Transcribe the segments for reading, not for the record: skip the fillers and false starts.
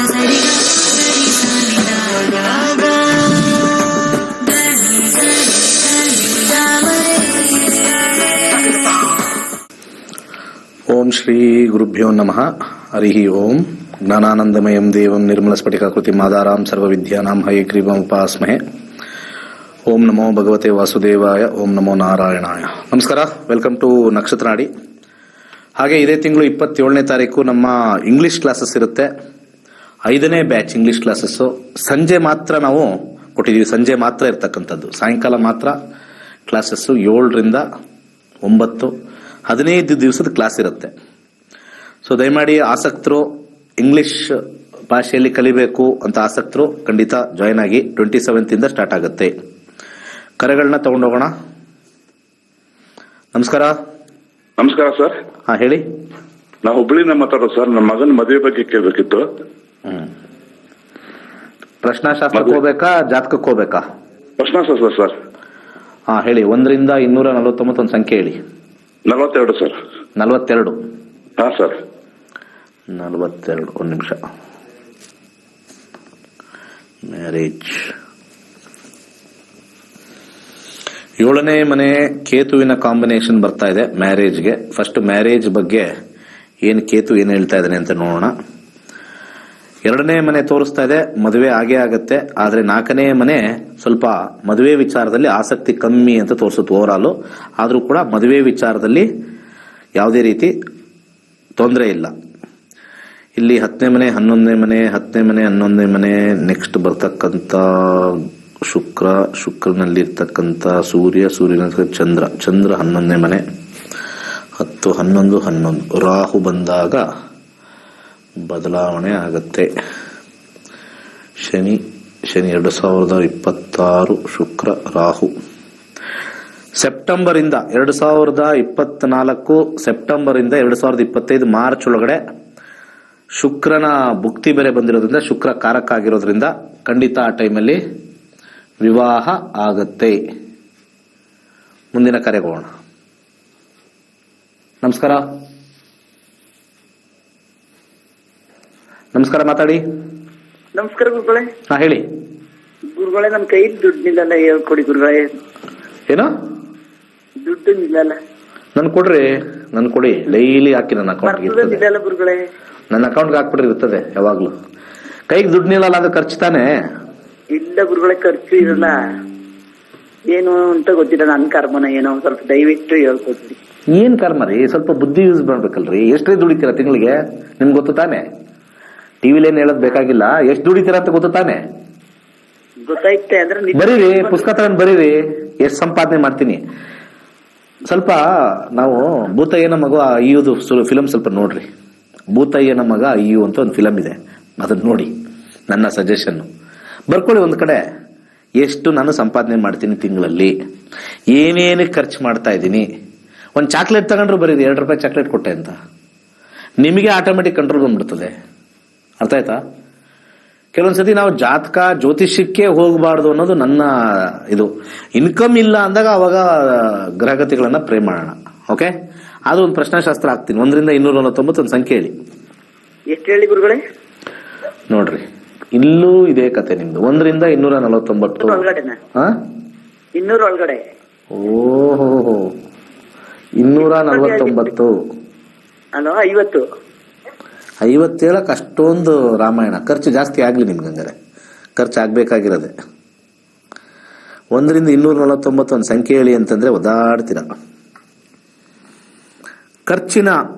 ಓಂ ಶ್ರೀ ಗುರುಭ್ಯೋ ನಮಃ. ಹರಿ ಓಂ. ಜ್ಞಾನಾನಂದಮಯಂ ದೇವಂ ನಿರ್ಮಲಸ್ಫಟಿಕಾಕೃತಿಂ ಆಧಾರಾಂ ಸರ್ವವಿದ್ಯಾನಾಂ ಹಯಗ್ರೀವಂ ಉಪಾಸ್ಮಹೇ. ಓಂ ನಮೋ ಭಗವತೆ ವಾಸುದೇವಾಯ. ಓಂ ನಮೋ ನಾರಾಯಣಾಯ. ನಮಸ್ಕಾರ, ವೆಲ್ಕಮ್ ಟು ನಕ್ಷತ್ರನಾಡಿ. ಹಾಗೆ ಇದೇ ತಿಂಗಳು 27ನೇ ತಾರೀಕು ನಮ್ಮ ಇಂಗ್ಲಿಷ್ ಕ್ಲಾಸಸ್ ಇರುತ್ತೆ. 5ನೇ ಬ್ಯಾಚ್ ಇಂಗ್ಲಿಷ್ ಕ್ಲಾಸಸ್ಸು ಸಂಜೆ ಮಾತ್ರ ನಾವು ಕೊಟ್ಟಿದ್ದೀವಿ. ಸಂಜೆ ಮಾತ್ರ ಇರ್ತಕ್ಕಂಥದ್ದು, ಸಾಯಂಕಾಲ ಮಾತ್ರ ಕ್ಲಾಸಸ್ಸು. 7ರಿಂದ 9 15 ದಿವಸದ ಕ್ಲಾಸ್ ಇರುತ್ತೆ. ಸೊ ದಯಮಾಡಿ ಆಸಕ್ತರು, ಇಂಗ್ಲಿಷ್ ಭಾಷೆಯಲ್ಲಿ ಕಲಿಬೇಕು ಅಂತ ಆಸಕ್ತರು ಖಂಡಿತ ಜಾಯ್ನ್ ಆಗಿ. 27 ಸ್ಟಾರ್ಟ್ ಆಗುತ್ತೆ. ಕರೆಗಳನ್ನ ತಗೊಂಡೋಗೋಣ. ನಮಸ್ಕಾರ. ನಮಸ್ಕಾರ ಸರ್. ಹಾ, ಹೇಳಿ. ನಾವು ಹುಬ್ಳಿನ ಮಾತಾಡೋದು ಸರ್. ನಮ್ಮ ಮಗನ ಮದುವೆ ಬಗ್ಗೆ ಕೇಳಬೇಕಿತ್ತು. ಪ್ರಶ್ನಾಶಾಸ್ತ್ರಕ್ಕೆ ಹೋಗ್ಬೇಕಾ, ಜಾತಕಕ್ಕೆ ಹೋಗ್ಬೇಕಾ? ಪ್ರಶ್ನಾಶಾಸ್ತ್ರ ಸರ್. ಹಾ, ಹೇಳಿ. 1ರಿಂದ 249 ಒಂದು ಸಂಖ್ಯೆ ಹೇಳಿ. 42 ಸರ್. 42? ಹಾ ಸರ್. 42. ಒಂದು ನಿಮಿಷ. ಮ್ಯಾರೇಜ್ 7ನೇ ಮನೆ ಕೇತುವಿನ ಕಾಂಬಿನೇಷನ್ ಬರ್ತಾ ಇದೆ ಮ್ಯಾರೇಜ್ಗೆ. ಫಸ್ಟ್ ಮ್ಯಾರೇಜ್ ಬಗ್ಗೆ ಏನು ಕೇತು ಏನು ಹೇಳ್ತಾ ಇದ್ದಾನೆ ಅಂತ ನೋಡೋಣ. 2ನೇ ಮನೆ ತೋರಿಸ್ತಾ ಇದೆ ಮದುವೆ ಆಗೇ ಆಗತ್ತೆ. ಆದ್ರೆ 4ನೇ ಮನೆ ಸ್ವಲ್ಪ ಮದುವೆ ವಿಚಾರದಲ್ಲಿ ಆಸಕ್ತಿ ಕಮ್ಮಿ ಅಂತ ತೋರಿಸುತ್ತೆ ಓವರಾಲು. ಆದ್ರೂ ಕೂಡ ಮದುವೆ ವಿಚಾರದಲ್ಲಿ ಯಾವುದೇ ರೀತಿ ತೊಂದರೆ ಇಲ್ಲ. ಇಲ್ಲಿ 10ನೇ ಮನೆ, 11ನೇ ಮನೆ, 10ನೇ ಮನೆ, 11ನೇ ಮನೆ. ನೆಕ್ಸ್ಟ್ ಬರ್ತಕ್ಕಂಥ ಶುಕ್ರನಲ್ಲಿ ಇರ್ತಕ್ಕಂಥ ಸೂರ್ಯನ ಚಂದ್ರ 11ನೇ ಮನೆ. 10, 11, 11. ರಾಹು ಬಂದಾಗ ಬದಲಾವಣೆ ಆಗತ್ತೆ. ಶನಿ 2026, ಶುಕ್ರ, ರಾಹು. ಸೆಪ್ಟೆಂಬರ್ ಇಂದ 2024, ಸೆಪ್ಟೆಂಬರ್ ಇಂದ 2025 ಮಾರ್ಚ್ ಒಳಗಡೆ ಶುಕ್ರನ ಭುಕ್ತಿ ಬೇರೆ ಬಂದಿರೋದ್ರಿಂದ, ಶುಕ್ರ ಕಾರಕ ಆಗಿರೋದ್ರಿಂದ ಖಂಡಿತ ಆ ಟೈಮಲ್ಲಿ ವಿವಾಹ ಆಗತ್ತೆ. ಮುಂದಿನ ಕರೆಗೆ ಹೋಗೋಣ. ನಮಸ್ಕಾರ. ನಮಸ್ಕಾರ, ಮಾತಾಡಿ. ನಮಸ್ಕಾರ ಗುರುಗಳೇ. ಹಾ, ಹೇಳಿ. ಗುರುಗಳೇ, ನಮ್ ಕೈ ದುಡ್ಡು ನಿಲ್ಲಲ್ಲ, ಹೇಳ್ಕೊಡಿ ಗುರುಗಳೇ. ಏನು ದುಡ್ಡು ನಿಲ್ಲಲ್ಲ? ನನ್ ಕೊಡ್ರಿ, ನನ್ ಕೊಡಿ. ಡೈಲಿ ಹಾಕಿ ನನ್ನ ಅಕೌಂಟ್ಗೆ ಇರ್ತದೆ. ನಿಲ್ಲಲ್ಲ ಗುರುಗಳೇ. ನನ್ನ ಅಕೌಂಟ್ಗೆ ಹಾಕ್ಬಿಟ್ರೆ ಇರ್ತದೆ ಯಾವಾಗ್ಲೂ. ಕೈಗೆ ದುಡ್ಡು ನಿಲ್ಲಲ್ಲ, ಅದು ಖರ್ಚು ತಾನೆ. ಇಲ್ಲ ಗುರುಗಳೇ, ಖರ್ಚು ಇರಲ್ಲ. ಏನು ಅಂತ ಗೊತ್ತಿಲ್ಲ. ನನ್ ಕರ್ಮನ ಏನೋ ಸ್ವಲ್ಪ ದಯವಿಟ್ಟು ಹೇಳ್ಕೊಡ್ರಿ. ಏನ್ ಕರ್ಮ ರೀ? ಸ್ವಲ್ಪ ಬುದ್ಧಿ ಯೂಸ್ ಮಾಡ್ಬೇಕಲ್ರಿ. ಎಷ್ಟೇ ದುಡಿತೀರಾ ತಿಂಗಳಿಗೆ? ನಿಮ್ಗೆ ಗೊತ್ತು ತಾನೆ. ಟಿವಿಲಿ ಏನ್ ಹೇಳೋದ್ ಬೇಕಾಗಿಲ್ಲ. ಎಷ್ಟು ದುಡಿತೀರಾ ಅಂತ ಗೊತ್ತು ತಾನೆ. ಗೊತ್ತಾಯ್ತೆ ಅಂದ್ರೆ ಬರೀರಿ, ಪುಸ್ತಕ ತಗೊಂಡ್ ಬರೀರಿ. ಎಷ್ಟು ಸಂಪಾದನೆ ಮಾಡ್ತೀನಿ. ಸ್ವಲ್ಪ ನಾವು ಭೂತಯ್ಯನ ಮಗ ಅಯ್ಯುದು ಫಿಲಂ ಸ್ವಲ್ಪ ನೋಡ್ರಿ. ಭೂತಯ್ಯನ ಮಗ ಅಯ್ಯು ಅಂತ ಒಂದು ಫಿಲಂ ಇದೆ, ಅದನ್ನ ನೋಡಿ. ನನ್ನ ಸಜೆಷನ್ ಬರ್ಕೊಳ್ಳಿ ಒಂದ್ ಕಡೆ. ಎಷ್ಟು ನಾನು ಸಂಪಾದನೆ ಮಾಡ್ತೀನಿ ತಿಂಗಳಲ್ಲಿ, ಏನೇನಕ್ಕೆ ಖರ್ಚು ಮಾಡ್ತಾ ಇದ್ದೀನಿ. ಒಂದು ಚಾಕ್ಲೇಟ್ ತಗೊಂಡ್ರು ಬರೀರಿ, 2 ರೂಪಾಯಿ ಚಾಕ್ಲೇಟ್ ಕೊಟ್ಟೆ ಅಂತ. ನಿಮಗೆ ಆಟೋಮೆಟಿಕ್ ಕಂಟ್ರೋಲ್ ಬಂದ್ಬಿಡ್ತದೆ. ಅರ್ಥ ಆಯ್ತಾ? ಕೆಲವೊಂದ್ಸತಿ ನಾವು ಜಾತಕ ಜ್ಯೋತಿಷ್ಯಕ್ಕೆ ಹೋಗಬಾರ್ದು ಅನ್ನೋದು ನನ್ನ ಇದು. ಇನ್ಕಮ್ ಇಲ್ಲ ಅಂದಾಗ ಅವಾಗ ಗ್ರಹಗತಿಗಳನ್ನ ಪ್ರೇ ಮಾಡೋಣ. ಓಕೆ, ಅದು ಒಂದು ಪ್ರಶ್ನಾಶಾಸ್ತ್ರ ಹಾಕ್ತೀನಿ. 1ರಿಂದ 249 ಒಂದು ಸಂಖ್ಯೆ ಹೇಳಿ. ಎಷ್ಟು ಹೇಳಿ ಗುರುಗಳೇ? ನೋಡ್ರಿ, ಇಲ್ಲೂ ಇದೇ ಕತೆ ನಿಮ್ದು. 1ರಿಂದ 249 ಒಳಗಡೆನಾ? 200 ಒಳಗಡೆ. ಓಹೋ, 249. ಅಲೋ, 50. 50 ಹೇಳಕ್ ಅಷ್ಟೊಂದು ರಾಮಾಯಣ. ಖರ್ಚು ಜಾಸ್ತಿ ಆಗ್ಲಿ ನಿಮ್ಗೆ. ಹಂಗಾರೆ ಖರ್ಚು ಆಗ್ಬೇಕಾಗಿರೋದೆ. 1ರಿಂದ 249 ಒಂದು ಸಂಖ್ಯೆ ಹೇಳಿ ಅಂತಂದ್ರೆ ಒದಾಡ್ತೀರ. ಖರ್ಚಿನ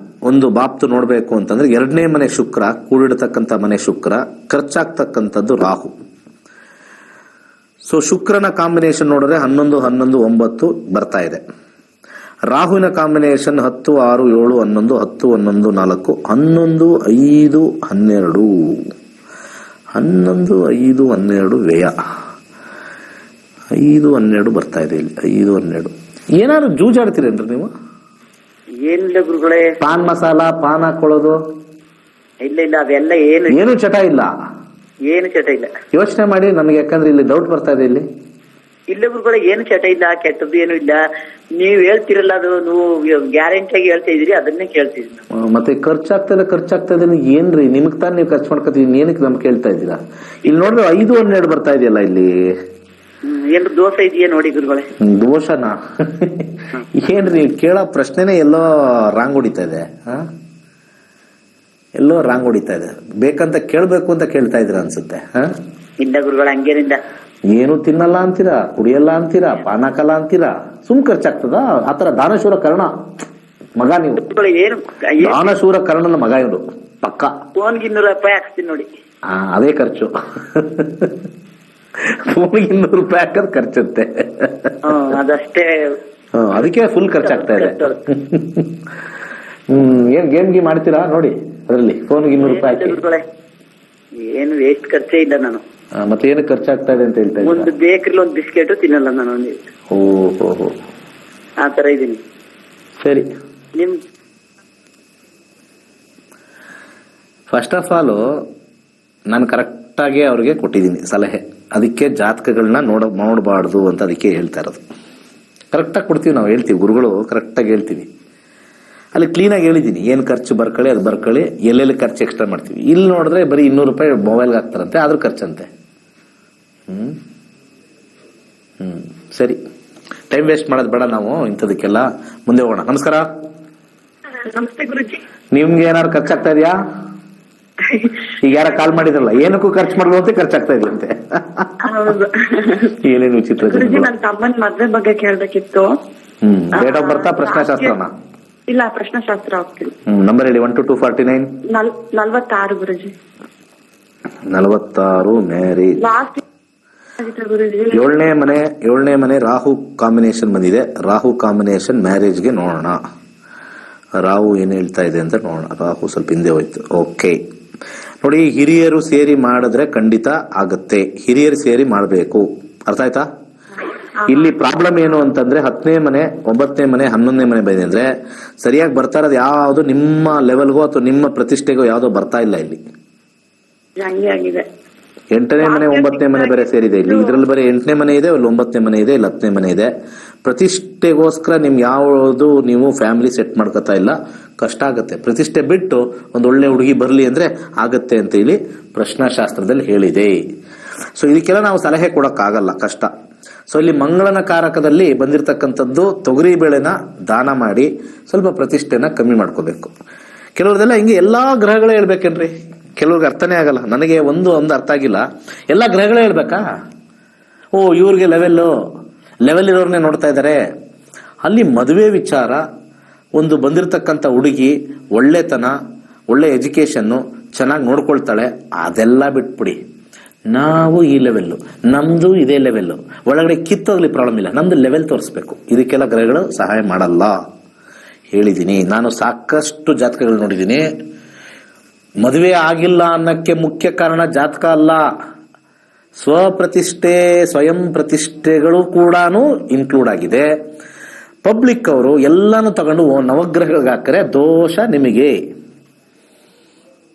ಒಂದು ಬಾಪ್ತು ನೋಡ್ಬೇಕು ಅಂತಂದ್ರೆ 2ನೇ ಮನೆ ಶುಕ್ರ, ಕೂಡಿಡತಕ್ಕಂಥ ಮನೆ ಶುಕ್ರ, ಖರ್ಚಾಗ್ತಕ್ಕಂಥದ್ದು ರಾಹು. ಸೊ ಶುಕ್ರನ ಕಾಂಬಿನೇಷನ್ ನೋಡಿದ್ರೆ 11, 11, 9 ಬರ್ತಾ ಇದೆ. ರಾಹುವಿನ ಕಾಂಬಿನೇಷನ್ 10, 6, 7, 11, 10, 11, 4, 11, 5, 12, 11, 5, 12 ವ್ಯಯ. 5, 12 ಬರ್ತಾ ಇದೆ ಇಲ್ಲಿ. 5, 12 ಏನಾದ್ರು ಜೂಜಾಡ್ತೀರೇನ್ರಿ ನೀವು? ಏನಿಲ್ಲ ಗುರುಗಳೇ. ಪಾನ್ ಮಸಾಲ, ಪಾನ್ ಹಾಕೊಳ್ಳೋದು? ಇಲ್ಲ ಇಲ್ಲ, ಅವೆಲ್ಲ ಏನು ಚಟ ಇಲ್ಲ. ಏನು ಚಟ ಇಲ್ಲ. ಯೋಚನೆ ಮಾಡಿ ನನಗೆ, ಯಾಕಂದ್ರೆ ಇಲ್ಲಿ ಡೌಟ್ ಬರ್ತಾ ಇದೆ. ಇಲ್ಲಿ ಇಲ್ಲ ಗುರುಗಳೇ, ಏನು ಚಟ ಇಲ್ಲ, ಕೆಟ್ಟದ್ದು ಏನು ಇಲ್ಲ. ನೀವ್ ಹೇಳ್ತಿರಲ್ಲ, ಅದು ನೀವು ಗ್ಯಾರಂಟಿಯಾಗಿ ಹೇಳ್ತಾ ಇದೀರಿ, ಅದನ್ನೇ ಕೇಳ್ತಿದ್ವಿ. ಮತ್ತೆ ಖರ್ಚಾಗ್ತದೆ ಏನ್ರಿ? ನಿಮಗ್ ತಾನು ನೀವು ಖರ್ಚು ಮಾಡ್ಕೊತೀವಿ, ಏನಕ್ಕೆ ನಮ್ಗೆ ಕೇಳ್ತಾ ಇದ್ದೀರಾ? ಇಲ್ಲಿ ನೋಡಿದ್ರೆ 5-12 ಬರ್ತಾ ಇದೆಯಲ್ಲ ಇಲ್ಲಿ. ಏನ್ ದೋಷ ಇದೆಯಾ ನೋಡಿ ಗುರುಗಳೇ? ದೋಷನಾ? ಏನ್ರಿ ಕೇಳೋ ಪ್ರಶ್ನೆನೇ ಎಲ್ಲೋ ರಾಂಗ್ ಹೊಡಿತಾ ಇದೆ. ಎಲ್ಲೋ ರಾಂಗ್ ಹೊಡಿತಾ ಇದೆ. ಬೇಕಂತ ಕೇಳ್ಬೇಕು ಅಂತ ಕೇಳ್ತಾ ಇದ್ರ ಅನ್ಸುತ್ತೆ. ಇಲ್ಲ ಗುರುಗಳ, ಹಂಗೇನಿಲ್ಲ. ಏನು ತಿನ್ನಲ್ಲ ಅಂತೀರಾ, ಕುಡಿಯಲ್ಲ ಅಂತೀರಾ, ಪಾನಕಲ್ಲ ಅಂತೀರಾ, ಸುಮ್ ಖರ್ಚಾಗ್ತದ? ಆತರ ದಾನಶೂರ ಕರ್ಣ ಮಗ ನೀವು. ಏನು ದಾನಶೂರ ಕರ್ಣನ ಮಗ ಇವರು ಪಕ್ಕ. ಫೋನ್ಗೆ 200 ರೂಪಾಯಿ ಹಾಕ್ತೀನಿ ನೋಡಿ. ಅದೇ ಖರ್ಚು. ಫೋನ್ಗೆ 200 ರೂಪಾಯಿ ಹಾಕೋದು ಖರ್ಚುತ್ತೆ. ಅದಷ್ಟೇ. ಅದಕ್ಕೆ ಫುಲ್ ಖರ್ಚಾಗ್ತಾ ಇದೆ. ಏನ್ ಗೇಮ್ ಮಾಡ್ತೀರಾ ನೋಡಿ ಅದರಲ್ಲಿ? ಫೋನ್ಗೆ 200 ರೂಪಾಯಿ ಹಾಕಿ ಏನು ವೇಸ್ಟ್ ಖರ್ಚೇ ಇಲ್ಲ ನಾನು. ಮತ್ತೆ ಏನು ಖರ್ಚಾಗ್ತಾ ಇದೆ ಅಂತ ಹೇಳ್ತಾ ಒಂದು ಬೇಕರಿಲಿ ಒಂದು ಬಿಸ್ಕೆಟ್ ತಿನ್ನಲ್ಲ ನಾನು. ಓಹೋ, ಆ ತರ ಇದೀನಿ. ಸರಿ. ನಿಮ್ ಫಸ್ಟ್ ಆಫ್ ಆಲ್ ನಾನು ಕರೆಕ್ಟಾಗಿ ಅವ್ರಿಗೆ ಕೊಟ್ಟಿದ್ದೀನಿ ಸಲಹೆ. ಅದಕ್ಕೆ ಜಾತಕಗಳನ್ನ ನೋಡಬಾರ್ದು ಅಂತ ಅದಕ್ಕೆ ಹೇಳ್ತಾ ಇರೋದು. ಕರೆಕ್ಟಾಗಿ ಕೊಡ್ತೀವಿ ನಾವು, ಹೇಳ್ತೀವಿ ಗುರುಗಳು ಕರೆಕ್ಟಾಗಿ ಹೇಳ್ತೀವಿ. ಅಲ್ಲಿ ಕ್ಲೀನಾಗಿ ಹೇಳಿದ್ದೀನಿ, ಏನು ಖರ್ಚು ಬರ್ಕೊಳ್ಳಿ ಅದು ಬರ್ಕೊಳ್ಳಿ, ಎಲ್ಲೆಲ್ಲಿ ಖರ್ಚು ಎಕ್ಸ್ಟ್ರಾ ಮಾಡ್ತೀವಿ. ಇಲ್ಲಿ ನೋಡಿದ್ರೆ ಬರೀ 200 ರೂಪಾಯಿ ಮೊಬೈಲ್ಗೆ ಹಾಕ್ತಾರಂತೆ, ಅದ್ರ ಖರ್ಚಂತೆ. ಸರಿ, ಟೈಮ್ ವೇಸ್ಟ್ ಮಾಡೋದು ಬೇಡ ನಾವು ಇಂಥದಕ್ಕೆಲ್ಲ. ಮುಂದೆ ಹೋಗೋಣ. ನಮಸ್ಕಾರ. ನಮಸ್ತೆ ಗುರುಜಿ. ನಿಮ್ಗೆ ಏನಾದ್ರು ಖರ್ಚಾಗ್ತಾ ಇದೆಯಾ? ಈಗ ಯಾರ ಕಾಲ್ ಮಾಡಿದ್ರಲ್ಲ, ಏನಕ್ಕೂ ಖರ್ಚು ಮಾಡಲು ಅಂತ ಖರ್ಚಾಗ್ತಾ ಇದೆಯಂತೆ. ಏನೇನು ವಿಚಿತ್ರ. ನನ್ನ ತಮ್ಮನ ಮದ್ವೆ ಬಗ್ಗೆ ಕೇಳ್ಬೇಕಿತ್ತು. ಡೇಟ್ ಆಫ್ ಬರ್ತಾ ಪ್ರಶ್ನಾಶಾಸ್ತ್ರನ? ಇಲ್ಲ, ಪ್ರಶ್ನಾಶಾಸ್ತ್ರ ಹೋಗ್ತೀನಿ. ನಂಬರ್ ಹೇಳಿ. 1 to 249. 46 ಗುರುಜಿ. 46 ಮ್ಯಾರೇಜ್. ಏಳನೇ ಮನೆ ರಾಹು ಕಾಂಬಿನೇಷನ್ ಬಂದಿದೆ. ರಾಹು ಕಾಂಬಿನೇಷನ್ ಮ್ಯಾರೇಜ್ಗೆ ನೋಡೋಣ. ರಾಹು ಏನ್ ಹೇಳ್ತಾ ಇದೆ ಅಂತ ನೋಡೋಣ. ರಾಹು ಸ್ವಲ್ಪ ಹಿಂದೆ ಹೋಯ್ತು. ಓಕೆ ನೋಡಿ, ಹಿರಿಯರು ಸೇರಿ ಮಾಡಿದ್ರೆ ಖಂಡಿತ ಆಗತ್ತೆ. ಹಿರಿಯರು ಸೇರಿ ಮಾಡಬೇಕು. ಅರ್ಥ ಆಯ್ತಾ? ಇಲ್ಲಿ ಪ್ರಾಬ್ಲಮ್ ಏನು ಅಂತಂದ್ರೆ 10ನೇ ಮನೆ, 9ನೇ ಮನೆ, 11ನೇ ಮನೆ ಬಂದಿದೆ ಅಂದ್ರೆ ಸರಿಯಾಗಿ ಬರ್ತಾ ಇರೋದು ಯಾವ್ದು ನಿಮ್ಮ ಲೆವೆಲ್ಗೋ ಅಥವಾ ನಿಮ್ಮ ಪ್ರತಿಷ್ಠೆಗೋ ಯಾವ್ದೋ ಬರ್ತಾ ಇಲ್ಲ. ಇಲ್ಲಿ 8ನೇ ಮನೆ 9ನೇ ಮನೆ ಬೇರೆ ಸೇರಿದೆ. ಇಲ್ಲಿ ಇದ್ರಲ್ಲಿ ಬರೀ 8ನೇ ಮನೆ ಇದೆ, ಇಲ್ಲಿ 9ನೇ ಮನೆ ಇದೆ, ಇಲ್ಲಿ 10ನೇ ಮನೆ ಇದೆ. ಪ್ರತಿಷ್ಠೆಗೋಸ್ಕರ ನಿಮ್ಗೆ ಯಾವುದು ನೀವು ಫ್ಯಾಮಿಲಿ ಸೆಟ್ ಮಾಡ್ಕೊತಾ ಇಲ್ಲ, ಕಷ್ಟ ಆಗತ್ತೆ. ಪ್ರತಿಷ್ಠೆ ಬಿಟ್ಟು ಒಂದು ಒಳ್ಳೆ ಹುಡುಗಿ ಬರ್ಲಿ ಅಂದ್ರೆ ಆಗತ್ತೆ ಅಂತ ಹೇಳಿ ಪ್ರಶ್ನಾಶಾಸ್ತ್ರದಲ್ಲಿ ಹೇಳಿದೆ. ಸೊ ಇದಕ್ಕೆಲ್ಲ ನಾವು ಸಲಹೆ ಕೊಡಕ್ಕಾಗಲ್ಲ, ಕಷ್ಟ. ಸೊ ಇಲ್ಲಿ ಮಂಗಳನ ಕಾರಕದಲ್ಲಿ ಬಂದಿರತಕ್ಕಂಥದ್ದು ತೊಗರಿ ಬೇಳೆನ ದಾನ ಮಾಡಿ ಸ್ವಲ್ಪ ಪ್ರತಿಷ್ಠೆನ ಕಮ್ಮಿ ಮಾಡ್ಕೋಬೇಕು. ಕೆಲವ್ರದೆಲ್ಲ ಹಿಂಗೆ ಎಲ್ಲಾ ಗ್ರಹಗಳೇ ಹೇಳ್ಬೇಕೇನ್ರಿ? ಕೆಲವ್ರಿಗೆ ಅರ್ಥನೇ ಆಗಲ್ಲ. ನನಗೆ ಒಂದು ಅರ್ಥ ಆಗಿಲ್ಲ, ಎಲ್ಲಾ ಗ್ರಹಗಳೇ ಹೇಳ್ಬೇಕಾ? ಇವ್ರಿಗೆ ಲೆವೆಲ್ ಇರೋರ್ನೇ ನೋಡ್ತಾ ಇದ್ದಾರೆ. ಅಲ್ಲಿ ಮದುವೆ ವಿಚಾರ, ಒಂದು ಬಂದಿರತಕ್ಕಂಥ ಹುಡುಗಿ ಒಳ್ಳೆತನ, ಒಳ್ಳೆ ಎಜುಕೇಶನ್, ಚೆನ್ನಾಗಿ ನೋಡ್ಕೊಳ್ತಾಳೆ, ಅದೆಲ್ಲ ಬಿಟ್ಬಿಡಿ. ನಾವು ಈ ಲೆವೆಲ್ಲು, ನಮ್ದು ಇದೇ ಲೆವೆಲ್ಲು, ಒಳಗಡೆ ಕಿತ್ತೋಗ್ಲಿ ಪ್ರಾಬ್ಲಮ್ ಇಲ್ಲ, ನಮ್ದು ಲೆವೆಲ್ ತೋರಿಸ್ಬೇಕು. ಇದಕ್ಕೆಲ್ಲ ಗ್ರಹಗಳು ಸಹಾಯ ಮಾಡಲ್ಲ. ಹೇಳಿದ್ದೀನಿ, ನಾನು ಸಾಕಷ್ಟು ಜಾತಕಗಳು ನೋಡಿದ್ದೀನಿ. ಮದುವೆ ಆಗಿಲ್ಲ ಅನ್ನಕ್ಕೆ ಮುಖ್ಯ ಕಾರಣ ಜಾತಕ ಅಲ್ಲ, ಸ್ವಪ್ರತಿಷ್ಠೆ, ಸ್ವಯಂ ಪ್ರತಿಷ್ಠೆಗಳು ಕೂಡ ಇನ್ಕ್ಲೂಡ್ ಆಗಿದೆ. ಪಬ್ಲಿಕ್ ಅವರು ಎಲ್ಲಾನು ತಗೊಂಡು ನವಗ್ರಹಗಳಿಗೆ ಹಾಕರೆ ದೋಷ ನಿಮಗೆ.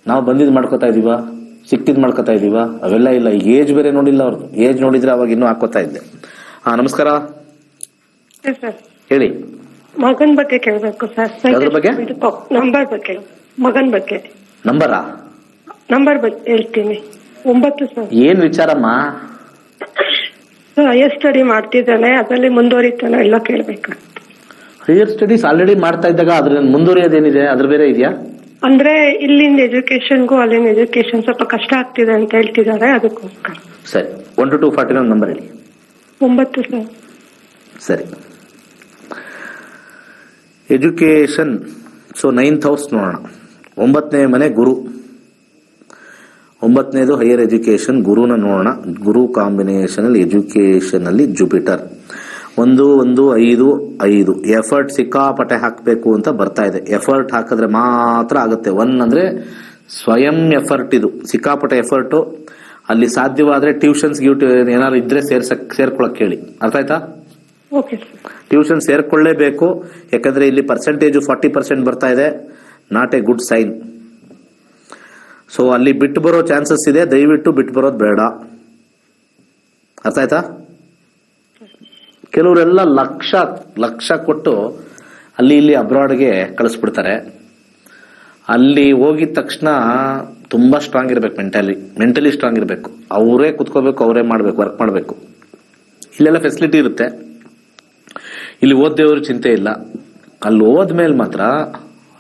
ನಾವು ಬಂದಿದ್ ಮಾಡ್ಕೋತಾ ಇದೀವ, ಸಿಕ್ತಿದ್ ಮಾಡ್ಕೋತಾ ಇದೀವ? ಅವೆಲ್ಲ ಇಲ್ಲ. ಈಗ ಏಜ್ ಬೇರೆ ನೋಡಿಲ್ಲ ಅವ್ರದ್ದು. ಏಜ್ ನೋಡಿದ್ರೆ ಅವಾಗ ಇನ್ನೂ ಹಾಕೋತಾ ಇದ್ದೆ. ನಮಸ್ಕಾರ, ಹೇಳಿ. ಮಗನ್ ಬಗ್ಗೆ ಕೇಳಬೇಕು ಸರ್. ಅದ್ರ ಬಗ್ಗೆ? ನಂಬರ್ ಬಗ್ಗೆ, ಮಗನ್ ಬಗ್ಗೆ. ನಂಬರ್ ಬಗ್ಗೆ ಹೇಳ್ತೀನಿ. 9 ಸರ್. ಏನ್ ವಿಚಾರಮ್ಮ? ಹೈಯರ್ ಸ್ಟಡಿ ಮಾಡ್ತಿದ್ದಾನೆ, ಅದರಲ್ಲಿ ಮುಂದುವರಿತಾನೆ ಎಲ್ಲ ಕೇಳ್ಬೇಕು. ಹೈಯರ್ ಸ್ಟಡೀಸ್ ಆಲ್ರೆಡಿ ಮಾಡ್ತಾ ಇದ್ದಾಗ ಅದ್ರ ಮುಂದುವರಿಯೋದೇನಿದೆ? ಅದ್ರ ಬೇರೆ ಇದೆಯಾ? ಅಂದ್ರೆ ಇಲ್ಲಿಂದ ಎಜುಕೇಶನ್ಗೂ ಅಲ್ಲಿಂದ ಎಜುಕೇಶನ್ ಸ್ವಲ್ಪ ಕಷ್ಟ ಆಗ್ತಿದೆ ಅಂತ ಹೇಳ್ತಿದ್ದಾರೆ, ಅದಕ್ಕೋಸ್ಕರ. ಸರಿ, 1 to 249 ನಂಬರ್ ಹೇಳಿ. 9 ಸರ್. ಸರಿ, ಎಜುಕೇಶನ್. ಸೊ 9th ಹೌಸ್ ನೋಡೋಣ. 9ನೇ ಮನೆ ಗುರು, 9ನೇದು ಹೈಯರ್ ಎಜುಕೇಶನ್, ಗುರುನ ನೋಡೋಣ. ಗುರು ಕಾಂಬಿನೇಷನ್ ಅಲ್ಲಿ ಎಜುಕೇಶನ್ ಅಲ್ಲಿ ಜುಪಿಟರ್. 1 1 5 5. ಎಫರ್ಟ್ ಸಿಕ್ಕಾಪಟ್ಟೆ ಹಾಕಬೇಕು ಅಂತ ಬರ್ತಾ ಇದೆ. ಎಫರ್ಟ್ ಹಾಕಿದ್ರೆ ಮಾತ್ರ ಆಗುತ್ತೆ. 1 ಅಂದ್ರೆ ಸ್ವಯಂ ಎಫರ್ಟ್, ಇದು ಸಿಕ್ಕಾಪಟ್ಟೆ ಎಫರ್ಟ್. ಅಲ್ಲಿ ಸಾಧ್ಯವಾದ್ರೆ ಟ್ಯೂಷನ್ಸ್ ಏನಾದ್ರು ಇದ್ರೆ ಸೇರ್ಕೊಳಕ್ ಹೇಳಿ. ಅರ್ಥ ಆಯ್ತಾ? ಟ್ಯೂಷನ್ ಸೇರ್ಕೊಳ್ಳೇಬೇಕು. ಯಾಕಂದ್ರೆ ಇಲ್ಲಿ ಪರ್ಸೆಂಟೇಜ್ 40% ಬರ್ತಾ ಇದೆ. Not a good sign. So ಅಲ್ಲಿ ಬಿಟ್ಟು ಬರೋ ಚಾನ್ಸಸ್ ಇದೆ. ದಯವಿಟ್ಟು ಬಿಟ್ಟು ಬರೋದು ಬೇಡ. ಅರ್ಥ ಆಯ್ತಾ? ಕೆಲವರೆಲ್ಲ ಲಕ್ಷ ಲಕ್ಷ ಕೊಟ್ಟು ಅಲ್ಲಿ ಇಲ್ಲಿ ಅಬ್ರಾಡ್ಗೆ ಕಳಿಸ್ಬಿಡ್ತಾರೆ. ಅಲ್ಲಿ ಹೋಗಿದ ತಕ್ಷಣ ತುಂಬಾ ಸ್ಟ್ರಾಂಗ್ ಇರ್ಬೇಕು, ಮೆಂಟಲಿ ಸ್ಟ್ರಾಂಗ್ ಇರಬೇಕು. ಅವರೇ ಕುತ್ಕೋಬೇಕು, ಅವರೇ ಮಾಡ್ಬೇಕು, ವರ್ಕ್ ಮಾಡಬೇಕು. ಇಲ್ಲೆಲ್ಲ ಫೆಸಿಲಿಟಿ ಇರುತ್ತೆ, ಇಲ್ಲಿ ಓದ್ದೇವ್ರು ಚಿಂತೆ ಇಲ್ಲ. ಅಲ್ಲಿ ಹೋದ್ಮೇಲೆ ಮಾತ್ರ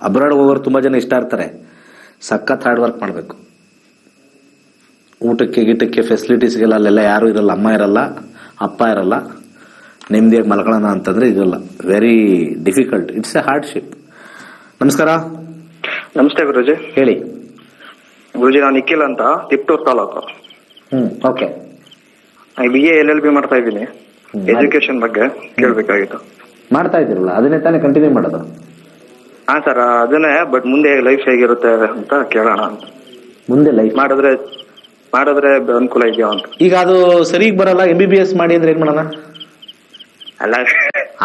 ಅಬ್ರಾಡ್ ಹೋಗೋರು ತುಂಬಾ ಜನ ಇಷ್ಟ ಇರ್ತಾರೆ. ಸಖತ್ ಹಾರ್ಡ್ ವರ್ಕ್ ಮಾಡಬೇಕು. ಊಟಕ್ಕೆ ಗೀಟಕ್ಕೆ ಫೆಸಿಲಿಟೀಸ್ಗೆಲ್ಲ ಅಲ್ಲೆಲ್ಲ ಯಾರು ಇರಲ್ಲ, ಅಮ್ಮ ಇರಲ್ಲ, ಅಪ್ಪ ಇರಲ್ಲ. ನೆಮ್ಮದಿಯಾಗಿ ಮಲ್ಕೊಳ್ಳೋಣ ಅಂತಂದ್ರೆ ಇರಲ್ಲ. Very difficult, it's A hardship. ನಮಸ್ಕಾರ. ನಮಸ್ತೆ ಗುರುಜಿ. ಹೇಳಿ ಗುರುಜಿ, ನಾನು ನಿಖಿಲ್ ಅಂತ, Tiptur taluk. Okay. BA LLB ಮಾಡ್ತಾ ಇದ್ದೀನಿ. ಎಜುಕೇಶನ್ ಬಗ್ಗೆ ಕೇಳ್ಬೇಕಾಗಿತ್ತು. ಮಾಡ್ತಾ ಇದ್ದೀರಲ್ಲ, ಅದನ್ನೇ ತಾನೇ ಕಂಟಿನ್ಯೂ ಮಾಡೋದು? ಹಾ ಸರ್, ಅದನ್ನೇ. ಬಟ್ ಮುಂದೆ ಲೈಫ್ ಹೇಗಿರುತ್ತೆ ಅಂತ ಕೇಳೋಣ ಅಂತ. ಮುಂದೆ ಲೈಫ್ ಮಾಡಿದ್ರೆ ಅನುಕೂಲ ಇದೆಯಾ ಅಂತ. ಈಗ ಅದು ಸರಿಗ್ ಬರಲ್ಲ, MBBS ಮಾಡಿ ಅಂದ್ರೆ ಏನ್ ಮಾಡೋಣ? ಅಲ್ಲ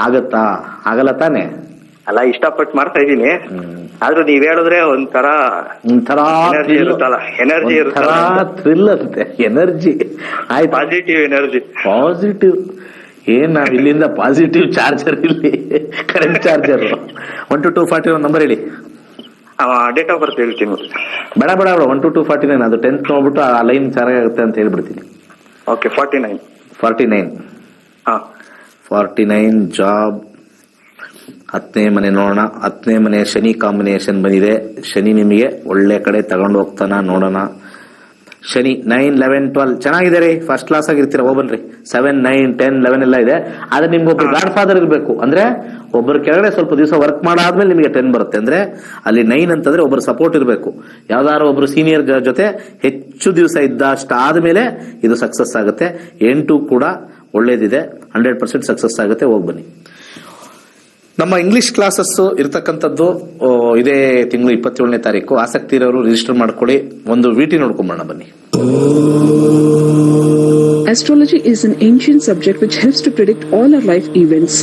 ಆಗತ್ತಾ? ಆಗಲ್ಲ ತಾನೆ. ಅಲ್ಲ, ಇಷ್ಟಪಟ್ಟು ಮಾಡ್ತಾ ಇದ್ದೀನಿ. ಆದ್ರೂ ನೀವ್ ಹೇಳಿದ್ರೆ ಒಂಥರ ಎನರ್ಜಿ ಇರುತ್ತಲ್ಲ, ಥ್ರಿಲ್ ಅಂತೆ, ಎನರ್ಜಿ. ಆಯ್ತು, ಪಾಸಿಟಿವ್ ಎನರ್ಜಿ. ಪಾಸಿಟಿವ್ ಏನ್ ನಾವ್ ಇಲ್ಲಿಂದ ಪಾಸಿಟಿವ್ ಚಾರ್ಜರ್, ಇಲ್ಲಿ ಕರೆಂಟ್ ಚಾರ್ಜರ್. 1 to 240 ನಂಬರ್ ಹೇಳಿ. ಡೇಟ್ ಆಫ್ ಬರ್ತ್ ಹೇಳ್ತೀನಿ. ಬೇಡ 1 to 249. ಅದು 10th ನೋಡ್ಬಿಟ್ಟು ಆ ಲೈನ್ ಚೆನ್ನಾಗಿ ಆಗುತ್ತೆ ಅಂತ ಹೇಳ್ಬಿಡ್ತೀನಿ. ಓಕೆ. 49. 49 ಜಾಬ್. 10ನೇ ಮನೆ ನೋಡೋಣ. 10ನೇ ಮನೆ ಶನಿ ಕಾಂಬಿನೇಷನ್ ಬಂದಿದೆ. ಶನಿ ನಿಮಗೆ ಒಳ್ಳೆ ಕಡೆ ತಗೊಂಡು ಹೋಗ್ತಾನ, ನೋಡೋಣ. ಶನಿ 9, 11, 12 ಚೆನ್ನಾಗಿದೆ ರೀ. First class ಆಗಿರ್ತೀರ. ಹೋಗ್ಬನ್ರಿ. 7, 9, 10, 11 ಎಲ್ಲ ಇದೆ. ಆದ್ರೆ ನಿಮ್ಗೆ ಒಬ್ರು ಗಾಡ್ ಫಾದರ್ ಇರಬೇಕು. ಅಂದ್ರೆ ಒಬ್ಬರ ಕೆಳಗಡೆ ಸ್ವಲ್ಪ ದಿವಸ ವರ್ಕ್ ಮಾಡಾದ್ಮೇಲೆ ನಿಮಗೆ 10 ಬರುತ್ತೆ. ಅಂದ್ರೆ ಅಲ್ಲಿ 9 ಅಂತಂದ್ರೆ ಒಬ್ಬರು ಸಪೋರ್ಟ್ ಇರಬೇಕು. ಯಾವ್ದಾದ್ರು ಒಬ್ರು ಸೀನಿಯರ್ ಜೊತೆ ಹೆಚ್ಚು ದಿವಸ ಇದ್ದಾದ್ಮೇಲೆ ಇದು ಸಕ್ಸಸ್ ಆಗುತ್ತೆ. 8 ಕೂಡ ಒಳ್ಳೇದಿದೆ. 100% ಸಕ್ಸಸ್ ಆಗುತ್ತೆ. ಹೋಗ್ಬನ್ನಿ. ನಮ್ಮ ಇಂಗ್ಲಿಷ್ ಕ್ಲಾಸಸ್ ಇರ್ತಕ್ಕಂಥದ್ದು ಇದೇ ತಿಂಗಳು 27ನೇ ತಾರೀಕು. ಆಸಕ್ತಿ ಇರೋರು ರಿಜಿಸ್ಟರ್ ಮಾಡ್ಕೊಳ್ಳಿ. ಒಂದು VT ನೋಡ್ಕೊಂಬೋಣ ಬನ್ನಿ. Astrology is an ancient subject which helps to predict all our life events.